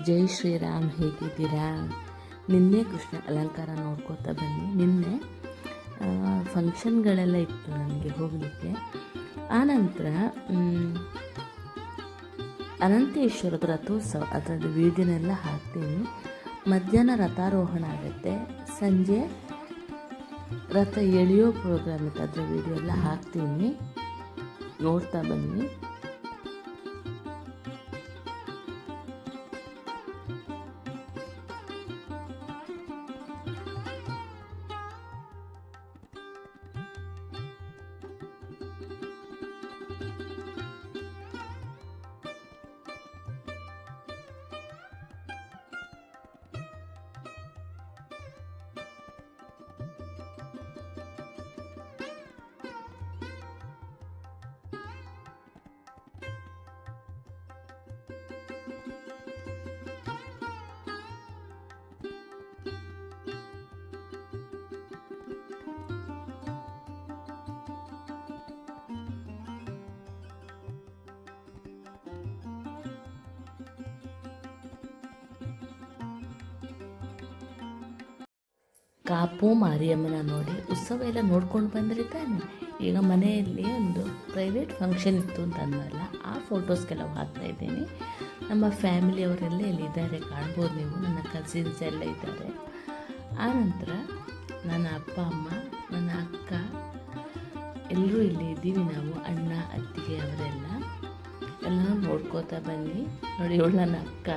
ಜೈ ಶ್ರೀರಾಮ್, ಹೇಗಿದ್ದೀರಾ? ನಿನ್ನೆ ಕೃಷ್ಣ ಅಲಂಕಾರ ನೋಡ್ಕೋತಾ ಬನ್ನಿ. ನಿನ್ನೆ ಫಂಕ್ಷನ್ಗಳೆಲ್ಲ ಇತ್ತು ನನಗೆ ಹೋಗಲಿಕ್ಕೆ. ಆನಂತರ ಅನಂತೇಶ್ವರದ ರಥೋತ್ಸವ ಅದರದ್ದು ವೀಡಿಯೋನೆಲ್ಲ ಹಾಕ್ತೀನಿ. ಮಧ್ಯಾಹ್ನ ರಥಾರೋಹಣ ಆಗುತ್ತೆ, ಸಂಜೆ ರಥ ಎಳೆಯೋ ಪ್ರೋಗ್ರಾಮ್ ಇತ್ತು, ಅದರ ವೀಡಿಯೋ ಎಲ್ಲ ಹಾಕ್ತೀನಿ, ನೋಡ್ತಾ ಬನ್ನಿ. ಕಾಪು ಮಾರಿಯಮ್ಮನ ನೋಡಿ ಉತ್ಸವ ಎಲ್ಲ ನೋಡ್ಕೊಂಡು ಬಂದರೆ ತಾನೆ. ಈಗ ಮನೆಯಲ್ಲಿ ಒಂದು ಪ್ರೈವೇಟ್ ಫಂಕ್ಷನ್ ಇತ್ತು ಅಂತ ಅನ್ನಲ್ಲ, ಆ ಫೋಟೋಸ್ ಕೆಲವು ಹಾಕ್ತಾಯಿದ್ದೀನಿ. ನಮ್ಮ ಫ್ಯಾಮಿಲಿಯವರೆಲ್ಲ ಇಲ್ಲಿದ್ದಾರೆ, ಕಾಣ್ಬೋದು ನೀವು. ನನ್ನ ಕಸಿನ್ಸ್ ಎಲ್ಲ ಇದ್ದಾರೆ. ಆನಂತರ ನನ್ನ ಅಪ್ಪ ಅಮ್ಮ, ನನ್ನ ಅಕ್ಕ ಎಲ್ಲರೂ ಇಲ್ಲಿ ಇದ್ದೀವಿ ನಾವು, ಅಣ್ಣ ಅತ್ತಿಗೆ ಅವರೆಲ್ಲ. ಎಲ್ಲನೂ ನೋಡ್ಕೋತಾ ಬನ್ನಿ. ನೋಡಿ, ಇವಳು ನನ್ನ ಅಕ್ಕ,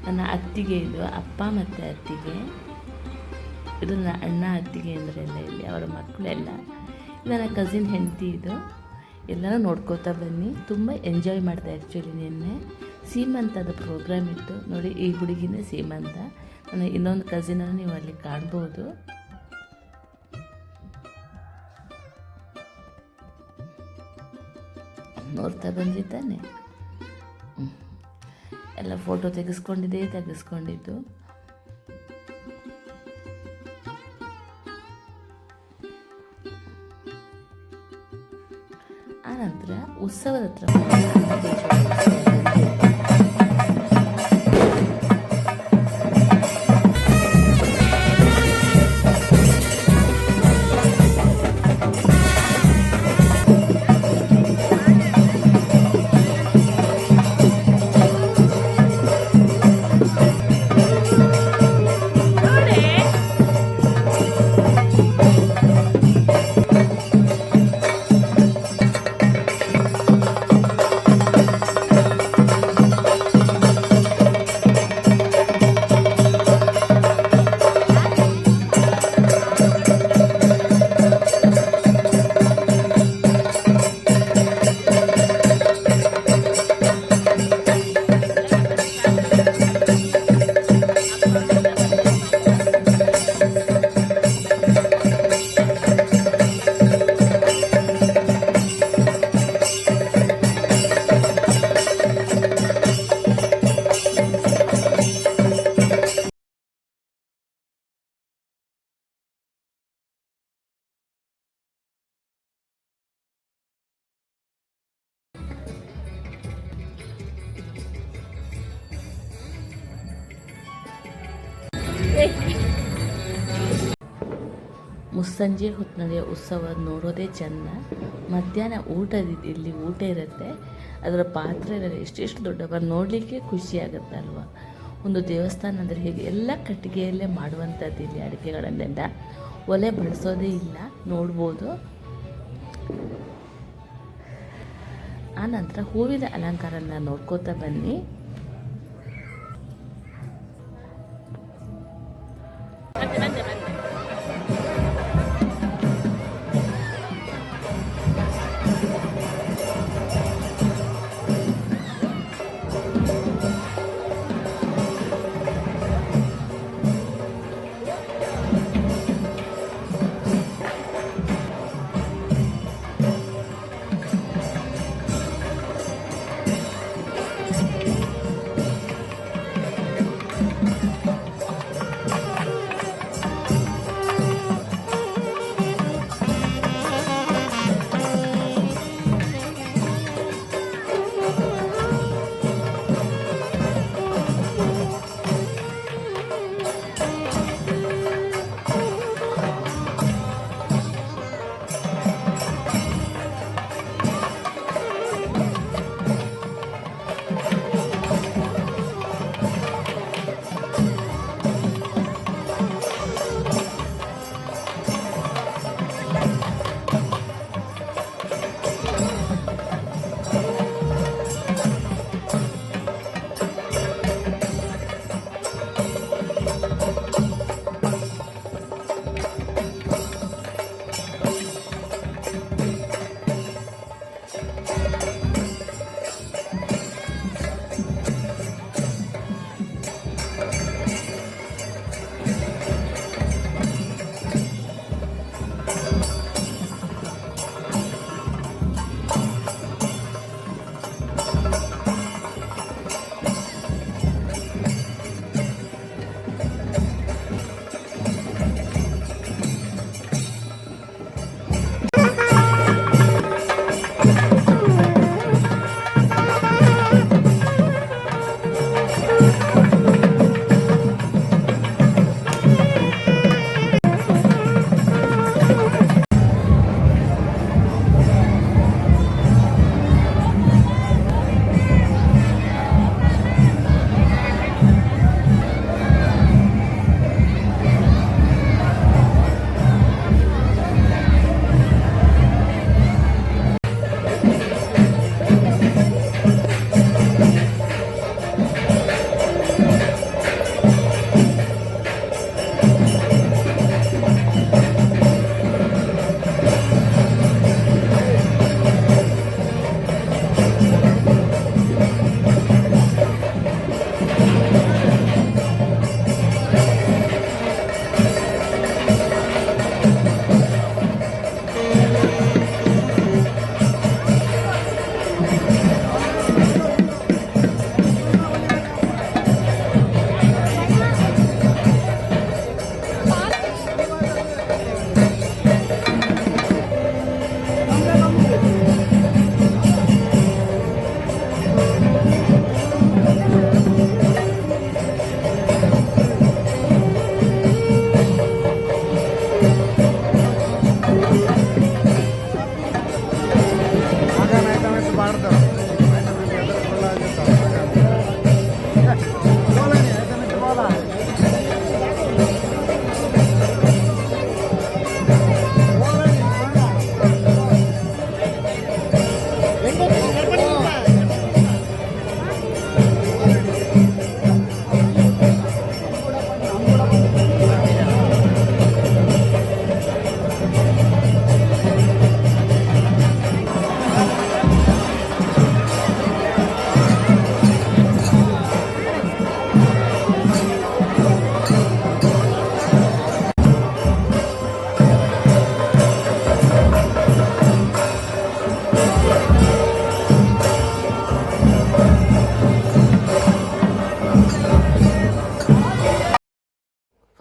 ನನ್ನ ಅತ್ತಿಗೆ, ಇದು ಅಪ್ಪ ಮತ್ತು ಅತ್ತಿಗೆ, ಇದು ನನ್ನ ಅಣ್ಣ ಅತ್ತಿಗೆ ಅಂದರೆಲ್ಲ ಇಲ್ಲಿ ಅವರ ಮಕ್ಕಳೆಲ್ಲ, ನನ್ನ ಕಸಿನ್ ಹೆಂಡತಿ. ಇದು ಎಲ್ಲನೂ ನೋಡ್ಕೋತಾ ಬನ್ನಿ. ತುಂಬ ಎಂಜಾಯ್ ಮಾಡ್ದೆ. ಆ್ಯಕ್ಚುಲಿ ನಿನ್ನೆ ಸೀಮಂತದ ಪ್ರೋಗ್ರಾಮ್ ಇತ್ತು. ನೋಡಿ, ಈ ಹುಡುಗಿನೇ ಸೀಮಂತ. ನನ್ನ ಇನ್ನೊಂದು ಕಸಿನನ್ನು ನೀವು ಅಲ್ಲಿ ಕಾಣ್ಬೋದು. ನೋಡ್ತಾ ಬಂದಿದ್ದಾನೆ. ಎಲ್ಲ ಫೋಟೋ ತೆಗೆಸ್ಕೊಂಡಿದ್ದು. ಆನಂತರ ಉತ್ಸವದ ಹತ್ರ ಮುಸ್ಸಂಜೆ ಹೊತ್ತಿನಲ್ಲಿ ಉತ್ಸವ ನೋಡೋದೇ ಚೆಂದ. ಮಧ್ಯಾಹ್ನ ಇಲ್ಲಿ ಊಟ ಇರುತ್ತೆ. ಅದರ ಪಾತ್ರೆಗಳು ಎಷ್ಟೆಷ್ಟು ದೊಡ್ಡವ, ನೋಡಲಿಕ್ಕೆ ಖುಷಿ ಆಗುತ್ತೆ ಅಲ್ವಾ. ಒಂದು ದೇವಸ್ಥಾನ ಅಂದರೆ ಹೀಗೆ ಎಲ್ಲ ಕಟ್ಟಿಗೆಯಲ್ಲೇ ಮಾಡುವಂಥದ್ದು. ಇಲ್ಲಿ ಅಡುಗೆಗಳನ್ನೆಲ್ಲ ಒಲೆ ಬಳಸೋದೇ ಇಲ್ಲ, ನೋಡ್ಬೋದು. ಆನಂತರ ಹೂವಿನ ಅಲಂಕಾರನ ನೋಡ್ಕೋತಾ ಬನ್ನಿ.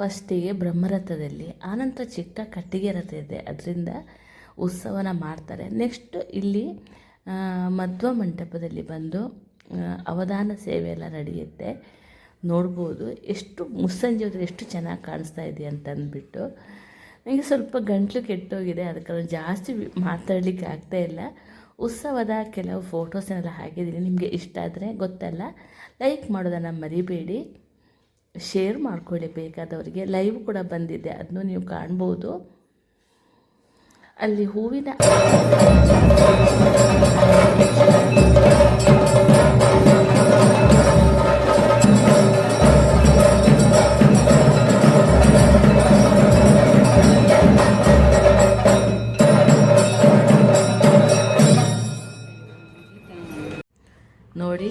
ಫಸ್ಟಿಗೆ ಬ್ರಹ್ಮರಥದಲ್ಲಿ, ಆನಂತರ ಚಿಕ್ಕ ಕಟ್ಟಿಗೆ ರಥ ಇದೆ, ಅದರಿಂದ ಉತ್ಸವನ ಮಾಡ್ತಾರೆ. ನೆಕ್ಸ್ಟ್ ಇಲ್ಲಿ ಮಧ್ವ ಮಂಟಪದಲ್ಲಿ ಬಂದು ಅವಧಾನ ಸೇವೆ ಎಲ್ಲ ನಡೆಯುತ್ತೆ. ನೋಡ್ಬೋದು ಎಷ್ಟು ಮುಸ್ಸಂಜೆ ಹೋದರೆ ಎಷ್ಟು ಚೆನ್ನಾಗಿ ಕಾಣಿಸ್ತಾ ಇದೆ ಅಂತ ಅಂದ್ಬಿಟ್ಟು. ನನಗೆ ಸ್ವಲ್ಪ ಗಂಟ್ಲು ಕೆಟ್ಟೋಗಿದೆ, ಅದಕ್ಕೆ ಜಾಸ್ತಿ ಮಾತಾಡಲಿಕ್ಕೆ ಆಗ್ತಾಯಿಲ್ಲ. ಉತ್ಸವದ ಕೆಲವು ಫೋಟೋಸನ್ನೆಲ್ಲ ಹಾಕಿದ್ದೀನಿ. ನಿಮಗೆ ಇಷ್ಟ ಆದರೆ ಗೊತ್ತಲ್ಲ, ಲೈಕ್ ಮಾಡೋದನ್ನು ಮರಿಬೇಡಿ, ಶೇರ್ ಮಾಡ್ಕೊಳ್ಳಿ ಬೇಕಾದವರಿಗೆ. ಲೈವ್ ಕೂಡ ಬಂದಿದೆ, ಅದನ್ನು ನೀವು ಕಾಣ್ಬೋದು. ಅಲ್ಲಿ ಹೂವಿನ ನೋಡಿ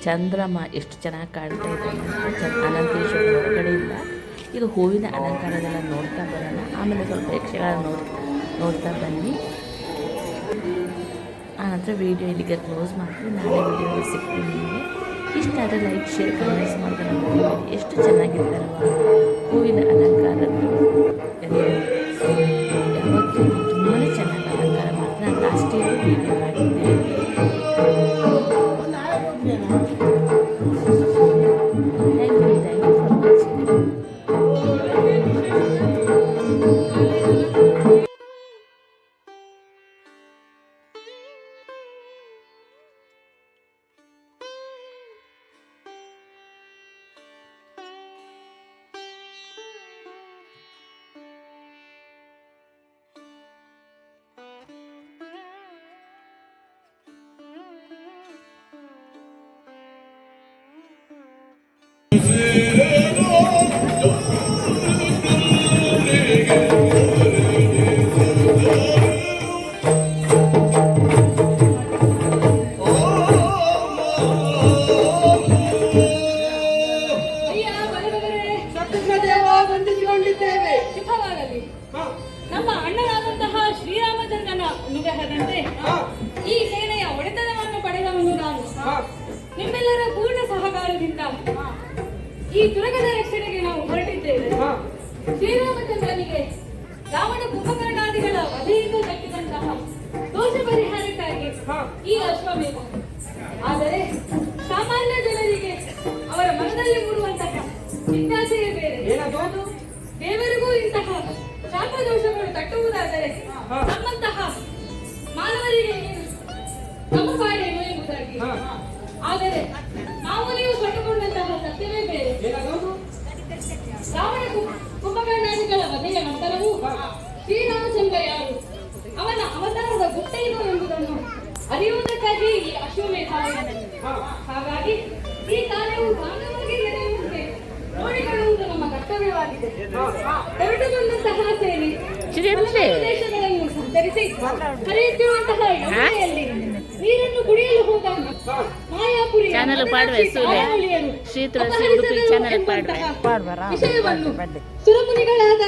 ಚಂದ್ರಮ ಎಷ್ಟು ಚೆನ್ನಾಗಿ ಕಾಣ್ತಾ ಇದೆ. ಅನಂತೇಶ್ವರ ಹೊರಗಡೆಯಿಂದ ಈಗ ಹೂವಿನ ಅಲಂಕಾರದೆಲ್ಲ ನೋಡ್ತಾ ಬರೋಣ. ಆಮೇಲೆ ಸ್ವಲ್ಪ ಯಕ್ಷಗಾನ ನೋಡ್ತಾ ಬನ್ನಿ. ಆನಂತರ ವೀಡಿಯೋ ಇಲ್ಲಿಗೆ ಕ್ಲೋಸ್ ಮಾಡ್ತೀನಿ. ನಾಳೆ ವೀಡಿಯೋದಲ್ಲಿ ಸಿಗ್ತೀನಿ ನಿಮಗೆ. ಇಷ್ಟ ಆದರೆ ಲೈಕ್, ಶೇರ್, ಕಮೆಂಟ್ಸ್ ಮಾಡೋದನ್ನು ಎಷ್ಟು ಚೆನ್ನಾಗಿದೆ ಅಲ್ವಾ ಹೂವಿನ ಅಲಂಕಾರದ್ದು. ಯಾವತ್ತೂ ತುಂಬಾ ಚೆನ್ನಾಗಿ ಅಲಂಕಾರ ಮಾಡ್ತಾರೆ. ನಾನು ಲಾಸ್ಟ್ ಇಯರ್ ವೀಡಿಯೋ ಮಾಡಿದ್ದೆ. Thank you for watching. ನಮ್ಮ ಅಣ್ಣನಾದಂತಹ ಶ್ರೀರಾಮಚಂದ್ರನ ಅನುಗ್ರಹದಂತೆ ಈ ಸೇನೆಯ ಒಡೆತನವನ್ನು ಪಡೆದವನು ನಾನು. ನಿಮ್ಮೆಲ್ಲರ ಪೂರ್ಣ ಸಹಕಾರದಿಂದ ಈ ತುರಗದ ರಕ್ಷಣೆಗೆ ನಾವು ಹೊರಟಿದ್ದೇವೆ. ಶ್ರೀರಾಮಚಂದ್ರನಿಗೆ ರಾವಣ ಕುಂಭಕರ್ಣಾದಿಗಳ ವಧೆಯಿಂದ ದಕ್ಕಿದಂತಹ ದೋಷ ಪರಿಹಾರಕ್ಕಾಗಿ ಈ ಅಶ್ವಮೇಧ. ಆದರೆ ಸಾಮಾನ್ಯ ಜನರಿಗೆ ಅವರ ಮನದಲ್ಲಿ ಮೂಡುವಂತಹ ಜಿಜ್ಞಾಸೆಯೇ ಬೇರೆ. ದೇವರಿಗೂ ಇಂತಹ ಶಾಪದೋಷಗಳು ತಟ್ಟುವುದಾದರೆ ನಮ್ಮಂತಹ ಮಾನವರಿಗೆ ನಮ್ಮ ಪಾಡೇನು ಎಂಬುದಾಗಿ. ಆದರೆ ನಾವು ನೀವು ಕಂಡುಕೊಂಡಂತಹ ಸತ್ಯವೇ ಬೇರೆ. ರಾವಣ ಕುಂಭಕರ್ಣಾದಿಗಳ ವಧೆಯ ನಂತರವೂ ಶ್ರೀರಾಮಚಂದ್ರ ಯಾರು, ಅವನ ಅವತಾರದ ಗುಟ್ಟೇನು ಎಂಬುದನ್ನು ಅರಿಯುವುದಕ್ಕಾಗಿ ಈ ಅಶ್ವಮೇಧ. ಹಾಗಾಗಿ ಈ ಕಾರ್ಯವು ಮಾನವರಿಗೆ ನಡೆಯುವಂತೆ ನೋಡಿಕೊಳ್ಳುವುದು ನಮ್ಮ ಕರ್ತವ್ಯವಾಗಿದೆ. ಹೊರಟು ಬಂದಂತಹ ಸೇನೆ ಪ್ರದೇಶಗಳನ್ನು ಸಂಚರಿಸಿ ಹರಿಯುತ್ತಿರುವಂತಹ ಯಮುನೆಯಲ್ಲಿ ನೀರನ್ನು ಕುಡಿಯಲು ಹೋದಾಗ ಮಾಯಾಪುರಿ ವಿಷಯವನ್ನು ಸುರಮುನಿಗಳಾದ